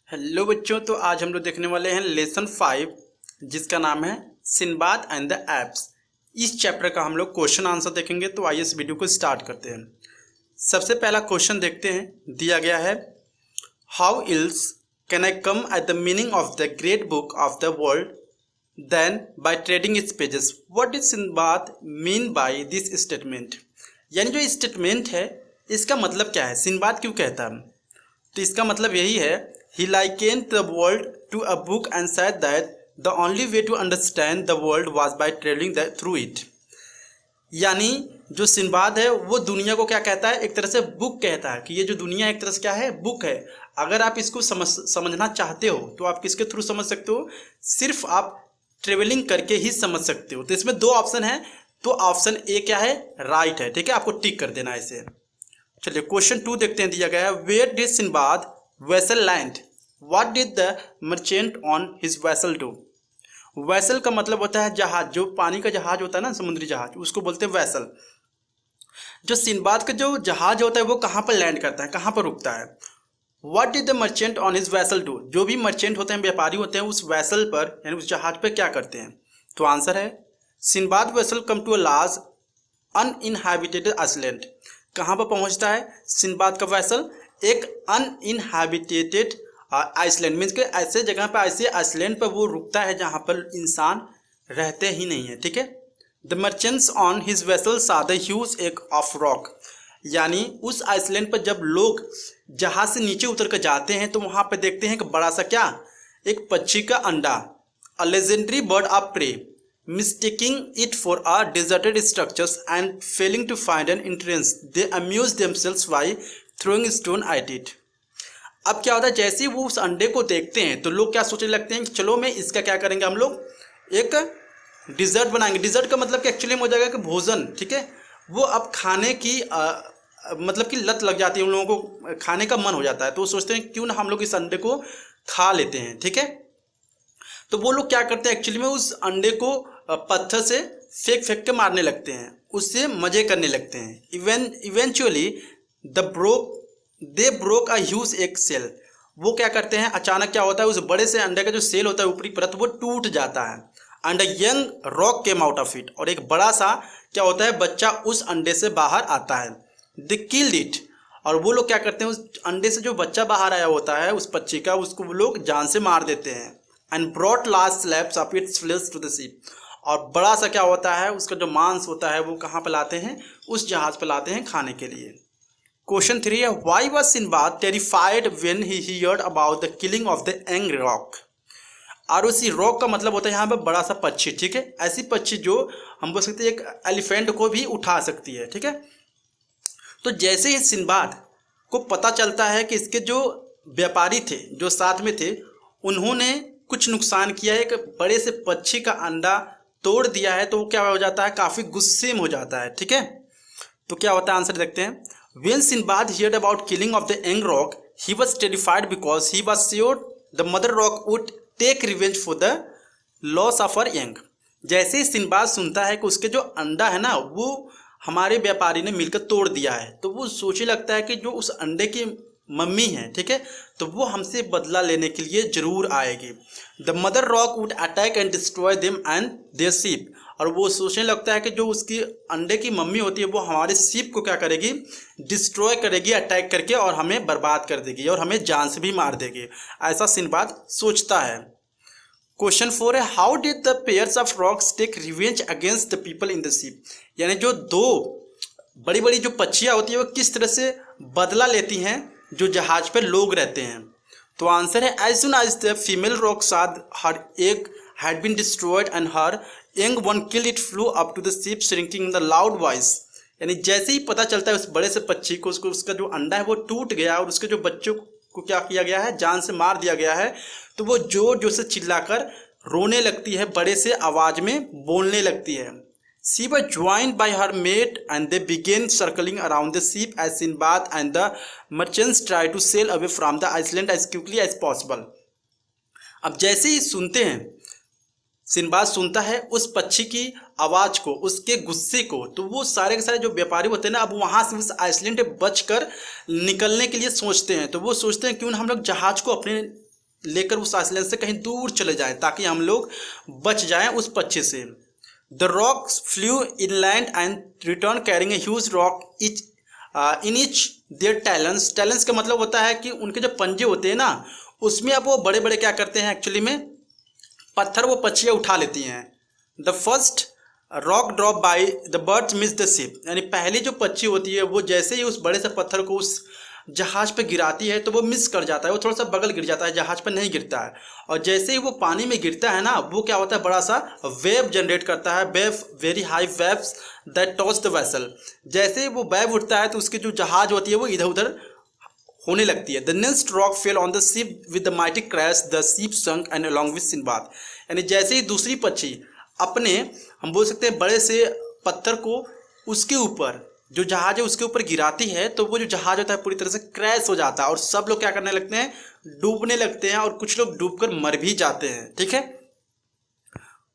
Hello बच्चों, तो आज हम लोग देखने वाले हैं लेसन 5 जिसका नाम है सिनबाद एंड द एप्स। इस चैप्टर का हम लोग क्वेश्चन आंसर देखेंगे। तो आइए इस वीडियो को स्टार्ट करते हैं। सबसे पहला क्वेश्चन देखते हैं। दिया गया है, how else can I come at the meaning of the great book of the world than by treading its pages. What is Sinbad mean by this statement. यानी जो स्टेटमेंट है इसका मतलब क्या है, सिनबाद क्यों कहता है। तो इसका मतलब यही है, he likened the world to a book and said that the only way to understand the world was by traveling through it। यानी जो सिनबाद है वो दुनिया को क्या कहता है, एक तरह से बुक कहता है कि ये जो दुनिया एक तरह से क्या है, बुक है। अगर आप इसको समझना चाहते हो तो आप किसके थ्रू समझ सकते हो, सिर्फ आप ट्रेवलिंग करके ही समझ सकते हो। तो इसमें दो ऑप्शन है, तो ऑप्शन ए क्या है, राइट है। ठीक है, आपको टिक कर देना है इसे। चलिए क्वेश्चन 2 देखते हैं। दिया गया है, where did Sinbad vessel land, what did the merchant on his vessel do. Vessel का मतलब होता है जहाज, जो पानी का जहाज होता है ना, समुद्री जहाज, उसको बोलते हैं वेसल। जो सिनबाद का जो जहाज होता है वो कहाँ पर लैंड करता है, कहाँ पर रुकता है। What did the merchant on his vessel do, जो भी मर्चेंट होते हैं, व्यापारी होते हैं, उस वेसल पर यानी उस जहाज पर क्या करते हैं। तो आंसर है, Sinbad vessel come to a large uninhabited island. कहाँ पर पहुँचता है सिनबाद का वेसल, एक अनइनहैबिटेटेड आइसलैंड, मीन्स के ऐसे जगह पर, ऐसे आइसलैंड पर वो रुकता है जहाँ पर इंसान रहते ही नहीं है। ठीक है। The merchants on his vessel सा द ह्यूज एक ऑफ रॉक, यानी उस आइसलैंड पर जब लोग जहाज से नीचे उतर कर जाते हैं तो वहाँ पर देखते हैं कि बड़ा सा क्या, एक पक्षी का अंडा, a legendary bird of prey, mistaking it for a deserted structures and failing to find an entrance they amuse themselves by throwing stone at it. अब क्या होता है, जैसे ही वो उस अंडे को देखते हैं तो लोग क्या सोचने लगते हैं कि चलो मैं इसका क्या करेंगे, हम लोग एक डिज़र्ट बनाएंगे। डिज़र्ट का मतलब कि एक्चुअली में हो जाएगा कि भोजन। ठीक है, वो अब खाने की मतलब कि लत लग जाती है, उन लोगों को खाने का मन हो जाता है, तो वो सोचते हैं क्यों ना हम लोग इस अंडे को खा लेते हैं। ठीक है, तो वो लोग क्या करते हैं, एक्चुअली में उस अंडे को पत्थर से फेंक फेंक के मारने लगते हैं, उससे मज़े करने लगते हैं। Eventually they broke a huge egg shell. वो क्या करते हैं, अचानक क्या होता है, उस बड़े से अंडे का जो सेल होता है ऊपरी परत, वो टूट जाता है। And a young rock came out of it, और एक बड़ा सा क्या होता है, बच्चा उस अंडे से बाहर आता है। दे किल्ड इट, और वो लोग क्या करते हैं, उस अंडे से जो बच्चा बाहर आया होता है उस पक्षी का, उसको वो लोग जान से मार देते हैं। And brought large slabs of its flesh to the ship, और बड़ा सा क्या होता है, उसका जो मांस होता है वो कहाँ पर लाते हैं, उस जहाज पर लाते हैं खाने के लिए। क्वेश्चन 3 है, why was Sinbad terrified when he heard about the killing of the young roc. R O C roc का मतलब होता है यहाँ पे बड़ा सा पक्षी। ठीक है, ऐसी पक्षी जो हम बोल सकते हैं एक एलिफेंट को भी उठा सकती है। ठीक है, तो जैसे ही सिनबाद को पता चलता है कि इसके जो व्यापारी थे जो साथ में थे उन्होंने कुछ नुकसान किया है, एक बड़े से पक्षी का अंडा तोड़ दिया है, तो वो क्या हो जाता है, काफ़ी गुस्से में हो जाता है। ठीक है, तो क्या होता है, आंसर देखते हैं। When Sinbad heard about killing of the young rock, he was terrified because he was sure the mother rock would take revenge for the loss of her young। जैसे ही सिनबाद सुनता है कि उसके जो अंडा है ना वो हमारे व्यापारी ने मिलकर तोड़ दिया है, तो वो सोचने लगता है कि जो उस अंडे की मम्मी है, ठीक है, तो वो हमसे बदला लेने के लिए जरूर आएगी। The mother roc would attack and destroy them and their ship, और वो सोचने लगता है कि जो उसकी अंडे की मम्मी होती है वो हमारे शिप को क्या करेगी, डिस्ट्रॉय करेगी अटैक करके, और हमें बर्बाद कर देगी और हमें जान से भी मार देगी। ऐसा सिनबाद सोचता है। क्वेश्चन 4 है, how did the pairs of rocs take revenge against the people in the ship. यानी जो दो बड़ी बड़ी जो पक्षियाँ होती है वो किस तरह से बदला लेती हैं जो जहाज पर लोग रहते हैं। तो आंसर है, as soon as the female roc saw her egg had been destroyed and her young one killed, it flew up to the ship shrinking in the loud voice। यानी जैसे ही पता चलता है उस बड़े से पक्षी को, उसको उसका जो अंडा है वो टूट गया और उसके जो बच्चों को क्या किया गया है, जान से मार दिया गया है, तो वो जोर जोर से चिल्लाकर रोने लगती है, बड़े से आवाज में बोलने लगती है। She was joined by her mate and they began circling around the ship as Sinbad and the merchants tried to sail away from the island as quickly as possible। अब जैसे ही सुनते हैं, सिनबाद सुनता है उस पक्षी की आवाज़ को, उसके गुस्से को, तो वो सारे के सारे जो व्यापारी होते हैं ना, अब वहाँ से उस आइसलैंड बच कर निकलने के लिए सोचते हैं। तो वो सोचते हैं क्यों ना हम लोग जहाज़ को अपने लेकर उस आइसलैंड से कहीं दूर चले जाएं ताकि हम लोग बच जाएं उस पक्षी से। The rocs flew inland and return carrying a huge rock each in each their talons. Talons का मतलब होता है कि उनके जो पंजे होते हैं ना, उसमें अब वो बड़े बड़े क्या करते हैं, एक्चुअली में पत्थर वो पक्षियाँ उठा लेती हैं। The first rock drop by the birds miss the ship, यानी पहली जो पक्षी होती है वो जैसे ही उस बड़े से पत्थर को उस जहाज पे गिराती है तो वो मिस कर जाता है, वो थोड़ा सा बगल गिर जाता है, जहाज पर नहीं गिरता है। और जैसे ही वो पानी में गिरता है ना, वो क्या होता है, बड़ा सा वेव जनरेट करता है, wave, very high waves that टॉच the vessel. जैसे ही वो वेव उठता है तो उसकी जो जहाज होती है वो इधर उधर होने लगती है। The next rock fell on the ship with the mighty crash, the ship sunk and along with Sinbad. यानी जैसे ही दूसरी पक्षी अपने, हम बोल सकते हैं, बड़े से पत्थर को उसके ऊपर, जो जहाज है उसके ऊपर गिराती है, तो वो जो जहाज होता है पूरी तरह से क्रैश हो जाता है और सब लोग क्या करने लगते हैं, डूबने लगते हैं, और कुछ लोग डूबकर मर भी जाते हैं। ठीक है।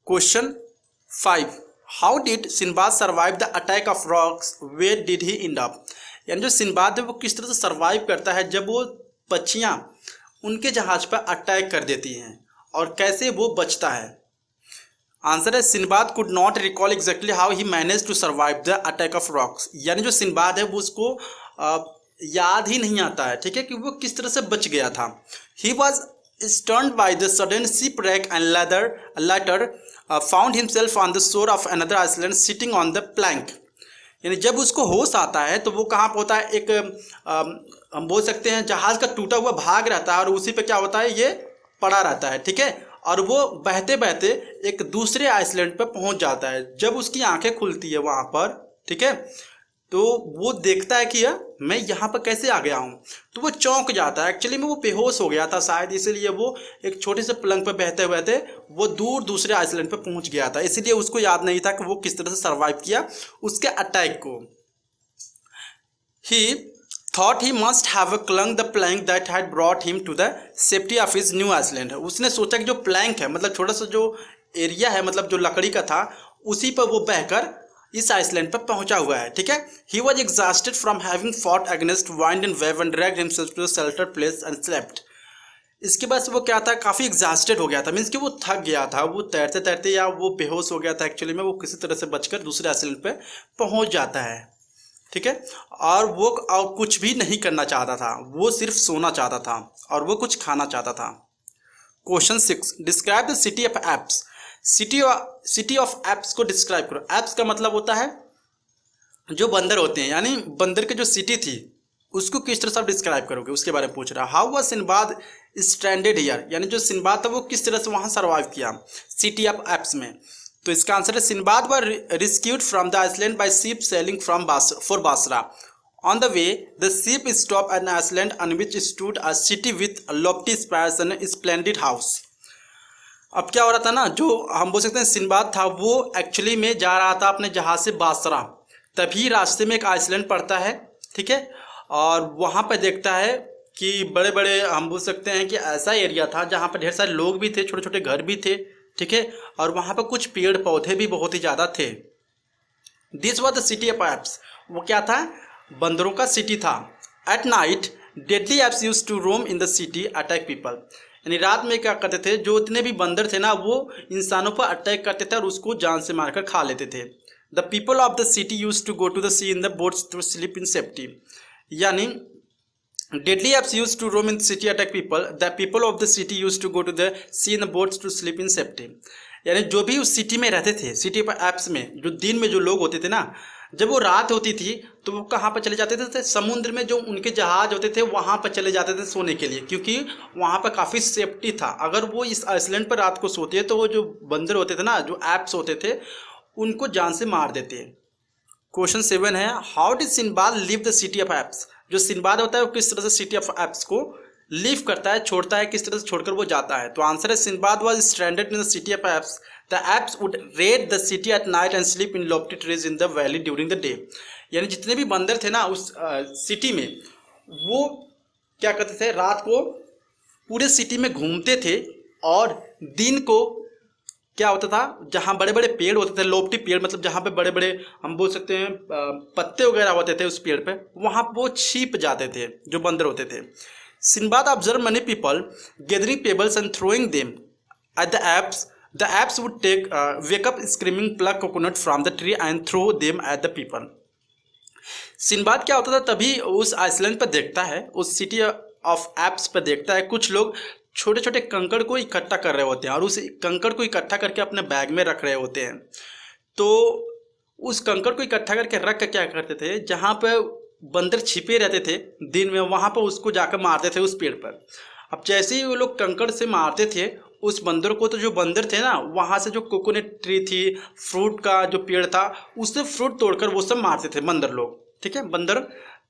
Question 5, how did Sinbad survive the attack of rocks, where did he end up. यानी जो सिंबाद है वो किस तरह से सर्वाइव करता है जब वो पक्षियाँ उनके जहाज पर अटैक कर देती हैं, और कैसे वो बचता है। आंसर है Sinbad could not recall exactly how he manage to survive the attack of rocks. यानी जो सिंबाद है वो उसको याद ही नहीं आता है, ठीक है, कि वो किस तरह से बच गया था। He was stunned by the sudden ship wreck and later found himself on the shore of another island sitting on the plank। यानी जब उसको होश आता है तो वो कहाँ पर होता है, एक हम बोल सकते हैं जहाज का टूटा हुआ भाग रहता है और उसी पे क्या होता है, ये पड़ा रहता है। ठीक है। और वो बहते बहते एक दूसरे आइसलैंड पर पहुंच जाता है। जब उसकी आंखें खुलती है वहाँ पर, ठीक है, तो वो देखता है कि मैं यहाँ पर कैसे आ गया हूँ, तो वो चौंक जाता है। एक्चुअली में वो बेहोश हो गया था शायद, इसीलिए वो एक छोटे से पलंग पर बहते बहते वो दूर दूसरे आइसलैंड पर पहुँच गया था, इसीलिए उसको याद नहीं था कि वो किस तरह से सर्वाइव किया उसके अटैक को। ही thought he must have clung the plank that had brought him to the safety of his new island। उसने सोचा कि जो प्लैंक है, मतलब छोटा सा जो एरिया है, मतलब जो लकड़ी का था, उसी पर वो बहकर इस आइसलैंड पर पहुंचा हुआ है। ठीक है। He was exhausted from having fought against wind and wave and dragged himself to a sheltered place and slept। इसके बाद वो क्या था, काफ़ी एग्जॉस्टेड हो गया था, मीन्स कि वो थक गया था, वो तैरते तैरते या वो बेहोश हो गया था। एक्चुअली में वो किसी तरह से बचकर दूसरे आइसलैंड पर पहुँच जाता है। ठीक है। और वो कुछ भी नहीं करना चाहता था, वो सिर्फ सोना चाहता था और वो कुछ खाना चाहता था। Question 6, describe the city of apps. City of apps को डिस्क्राइब करो। एप्स का मतलब होता है जो बंदर होते हैं, यानी बंदर की जो सिटी थी उसको किस तरह से आप डिस्क्राइब करोगे, उसके बारे में पूछ रहा है। How was Sinbad stranded here, यानी जो सिंबाद था वो किस तरह से वहाँ सर्वाइव किया सिटी ऑफ एप्स में। तो इसका आंसर है Sinbad were rescued from the island by ship sailing from for Basra. On the way the ship stop at an island on which stood a city with lofty spires and splendid house. अब क्या हो रहा था ना, जो हम बोल सकते हैं सिंबाद था वो एक्चुअली में जा रहा था अपने जहाज से बासरा, तभी रास्ते में एक आइसलैंड पड़ता है। ठीक है। और वहाँ पर देखता है कि बड़े बड़े, हम बोल सकते हैं कि ऐसा एरिया था जहाँ पर ढेर सारे लोग भी थे, छोटे छोटे घर भी थे। ठीक है। और वहाँ पर कुछ पेड़ पौधे भी बहुत ही ज़्यादा थे। This was the city of apes. वो क्या था, बंदरों का सिटी था। At night deadly apes use to roam in the city attack people. यानी रात में क्या करते थे, जो इतने भी बंदर थे ना, वो इंसानों पर अटैक करते थे और उसको जान से मारकर खा लेते थे। The people of the city use to go to the sea in the boats to sleep in safety. यानी deadly apes used to roam in the city attack people, the people of the city used to go to the sea in the boats to sleep in safety। यानी जो भी उस city में रहते थे, city पर apps में जो दिन में जो लोग होते थे ना, जब वो रात होती थी तो वो कहाँ पर चले जाते थे, समुद्र में जो उनके जहाज होते थे वहाँ पर चले जाते थे सोने के लिए, क्योंकि वहाँ पर काफ़ी सेफ्टी था। अगर वो इस आइसलैंड पर रात को सोते तो वो जो बंदर होते थे ना, जो एप्स होते थे, उनको जान से मार देते। क्वेश्चन 7 है, how did Sinbad leave the city of apps. जो सिंबाद होता है वो किस तरह से सिटी ऑफ एप्स को लीव करता है, छोड़ता है, किस तरह से छोड़कर वो जाता है। तो आंसर है Sinbad was stranded in the city of apps. The apps would read the city at night and sleep in Lofty trees in the valley during the day. यानी जितने भी बंदर थे ना उस सिटी में, वो क्या करते थे, रात को पूरे सिटी में घूमते थे और दिन को क्या होता था, जहाँ बड़े बड़े पेड़ होते थे, लोफ्टी पेड़, मतलब जहाँ पे बड़े बड़े हम बोल सकते हैं पत्ते वगैरह होते थे उस पेड़ पे, वहाँ वो छिप जाते थे जो बंदर होते थे। Sinbad observed many people gathering pebbles and throwing them at the apes. The apes would wake up screaming, pluck coconut from the tree and throw them at the people. सिनबाद क्या होता था, तभी उस आइसलैंड पर देखता है, उस सिटी ऑफ एप्स पर देखता है, कुछ लोग छोटे छोटे कंकड़ को इकट्ठा कर रहे होते हैं और उस कंकड़ को इकट्ठा करके अपने बैग में रख रहे होते हैं। तो उस कंकड़ को इकट्ठा करके रख कर क्या करते थे, जहाँ पर बंदर छिपे रहते थे दिन में, वहाँ पर उसको जाकर मारते थे उस पेड़ पर। अब जैसे ही वो लोग कंकड़ से मारते थे उस बंदर को, तो जो बंदर थे ना, वहाँ से जो कोकोनट ट्री थी, फ्रूट का जो पेड़ था, उससे फ्रूट तोड़कर वो सब मारते थे बंदर लोग। ठीक है, बंदर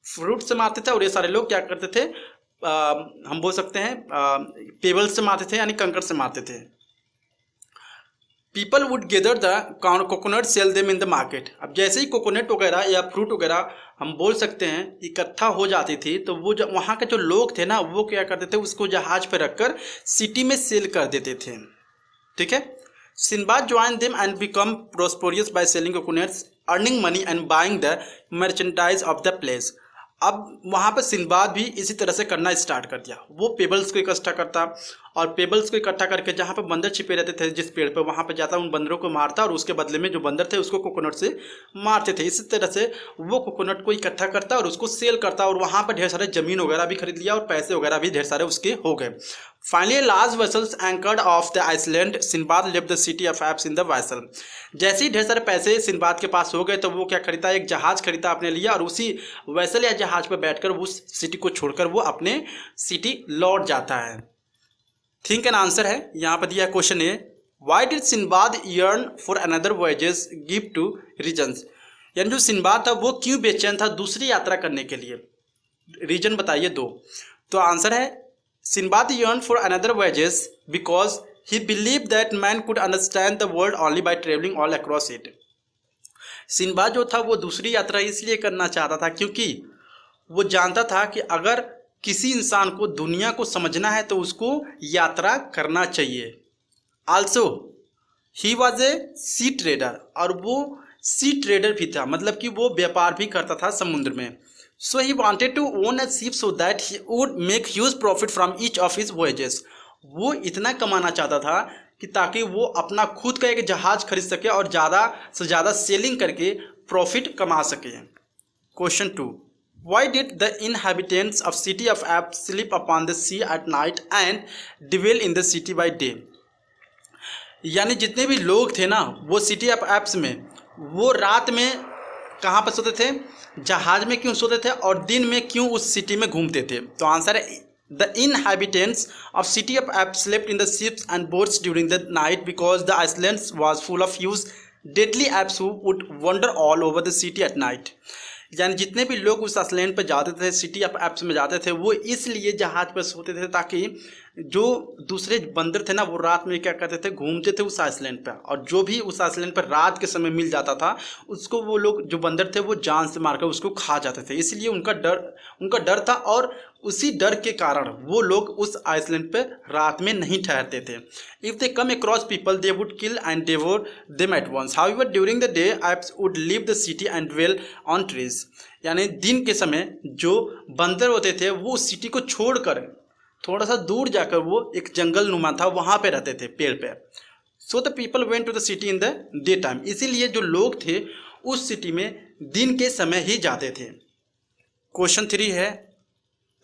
फ्रूट से मारते थे और ये सारे लोग क्या करते थे, हम बोल सकते हैं पेबल से मारते थे, यानी कंकड़ से मारते थे। People would gather the coconut, sell them in the market. अब जैसे ही कोकोनट वगैरह या फ्रूट वगैरह हम बोल सकते हैं इकट्ठा हो जाती थी, तो वो वहाँ के जो लोग थे ना, वो क्या करते थे, उसको जहाज पर रखकर सिटी में सेल कर देते थे। ठीक है, Sinbad join them and become prosperous by selling coconuts, earning money and buying the merchandise of the place. अब वहाँ पर सिनबाद भी इसी तरह से करना स्टार्ट कर दिया। वो पेबल्स को इकट्ठा करता और पेबल्स को इकट्ठा करके जहाँ पर बंदर छिपे रहते थे जिस पेड़ पर, वहाँ पर जाता, उन बंदरों को मारता और उसके बदले में जो बंदर थे उसको कोकोनट से मारते थे। इसी तरह से वो कोकोनट को इकट्ठा करता और उसको सेल करता और वहाँ पर ढेर सारे ज़मीन वगैरह भी खरीद लिया और पैसे वगैरह भी ढेर सारे उसके हो गए। Finally large vessels anchored off the island, Sinbad left the city of apes in the vessel. जैसे ही ढेर सारे पैसे सिनबाद के पास हो गए तो वो क्या खरीदा, एक जहाज खरीदा अपने लिए और उसी वेसल या जहाज पर बैठकर उस सिटी को छोड़कर वो अपने सिटी लौट जाता है। थिंक एन आंसर है यहाँ पर दिया क्वेश्चन है, why did Sinbad yearn for another voyages give two reasons. यानी जो सिनबाद था वो क्यों बेचैन था दूसरी यात्रा करने के लिए, रीजन बताइए दो। तो आंसर है सिनबाद yearned for another voyages because he believed that man could understand the world only by traveling all across it। सिनबाद जो था वो दूसरी यात्रा इसलिए करना चाहता था क्योंकि वो जानता था कि अगर किसी इंसान को दुनिया को समझना है तो उसको यात्रा करना चाहिए। Also he was a sea trader, और वो सी ट्रेडर भी था, मतलब कि वो व्यापार भी करता था समुद्र में। So he wanted to own a ship so that he would make huge profit from each of his voyages। वो इतना कमाना चाहता था कि ताकि वो अपना खुद का एक जहाज खरीद सके और ज़्यादा से ज़्यादा सेलिंग करके प्रॉफिट कमा सके। Question 2, Why did the inhabitants of city of Apes sleep upon the sea at night and dwell in the city by day। यानी जितने भी लोग थे ना वो सिटी ऑफ एप्स में, वो रात में कहाँ पर सोते थे, जहाज में क्यों सोते थे और दिन में क्यों उस सिटी में घूमते थे। तो आंसर है the inhabitants of city of apes slept in the ships and boats during the night because the island was full of huge deadly apes who would wander all over the city at night. यानी जितने भी लोग उस Iceland पर जाते थे, city of apps में जाते थे, वो इसलिए जहाज पर सोते थे ताकि जो दूसरे बंदर थे ना वो रात में क्या करते थे, घूमते थे उस आइसलैंड पर, और जो भी उस आइसलैंड पर रात के समय मिल जाता था उसको वो लोग जो बंदर थे वो जान से मारकर उसको खा जाते थे। इसलिए उनका डर था और उसी डर के कारण वो लोग उस आइसलैंड पर रात में नहीं ठहरते थे। If they come across people they would kill and devour them at once. However during the day apes would leave the city and dwell on trees. यानी दिन के समय जो बंदर होते थे वो उस सिटी को छोड़कर थोड़ा सा दूर जाकर वो एक जंगल नुमा था वहाँ पे रहते थे, पेड़ पे। So the people went to the city in the day time. इसीलिए जो लोग थे उस सिटी में दिन के समय ही जाते थे। क्वेश्चन 3 है,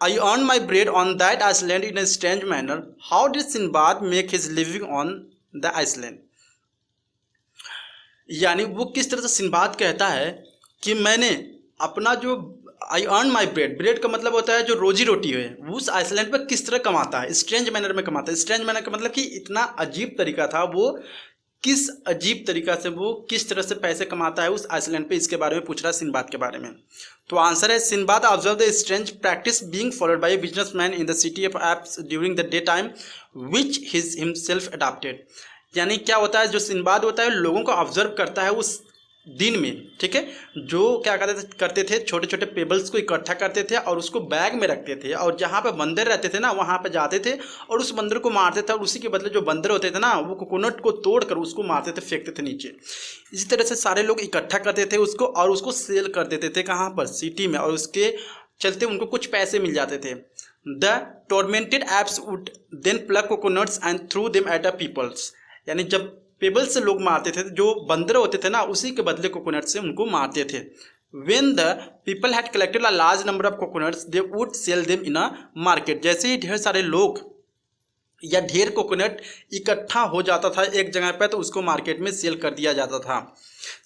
I earn my bread on that island in a strange manner, how did Sinbad make his living on the island. यानी वो किस तरह से सिनबाद कहता है कि मैंने अपना जो आई अर्न माई ब्रेड का मतलब होता है जो रोजी रोटी है, वो उस आइसलैंड पर किस तरह कमाता है, स्ट्रेंज मैनर में कमाता है। स्ट्रेंज मैनर का मतलब कि इतना अजीब तरीका था, वो किस अजीब तरीका से वो किस तरह से पैसे कमाता है उस आइसलैंड पे, इसके बारे में पूछ रहा है सिनबाद के बारे में। तो आंसर है सिनबाद observe the strange practice being followed by a businessman in the city of apps during the day time which his himself adopted. यानी क्या होता है, जो सिनबाद होता है लोगों को ऑब्जर्व करता है उस दिन में, ठीक है, जो क्या करते थे छोटे छोटे पेबल्स को इकट्ठा करते थे और उसको बैग में रखते थे, और जहाँ पे बंदर रहते थे ना वहाँ पे जाते थे और उस बंदर को मारते थे, और उसी के बदले जो बंदर होते थे ना वो कोकोनट को तोड़कर उसको मारते थे, फेंकते थे नीचे। इसी तरह से सारे लोग इकट्ठा करते थे उसको और उसको सेल कर देते थे, कहाँ पर, सिटी में, और उसके चलते उनको कुछ पैसे मिल जाते थे। The tormented apes would then pluck coconuts and throw them at a peoples. यानी जब पीपल से लोग मारते थे, जो बंदर होते थे ना, उसी के बदले कोकोनट से उनको मारते थे। When the people had collected a large number of coconuts, they would sell them in a market। जैसे ही ढेर सारे लोग या ढेर कोकोनट इकट्ठा हो जाता था एक जगह पर, तो उसको मार्केट में सेल कर दिया जाता था।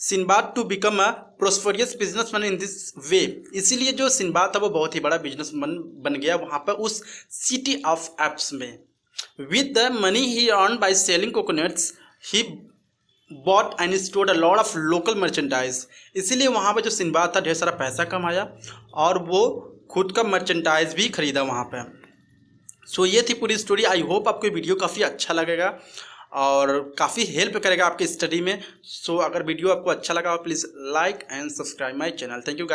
Sinbad to become a prosperous businessman in this way. इसीलिए जो सिनबाद था वो बहुत ही बड़ा बिजनेसमैन बन गया वहाँ पर उस सिटी ऑफ एप्स में। With the money he earn by selling coconuts he bought and stored a lot of local merchandise. इसीलिए वहाँ पर जो सिनबाद था ढेर सारा पैसा कमाया और वो खुद का मर्चेंडाइज भी खरीदा वहाँ पर। सो ये थी पूरी स्टोरी। आई होप आपको वीडियो काफ़ी अच्छा लगेगा और काफ़ी हेल्प करेगा आपके स्टडी में। सो अगर वीडियो आपको अच्छा लगा please like and subscribe my channel. Thank you.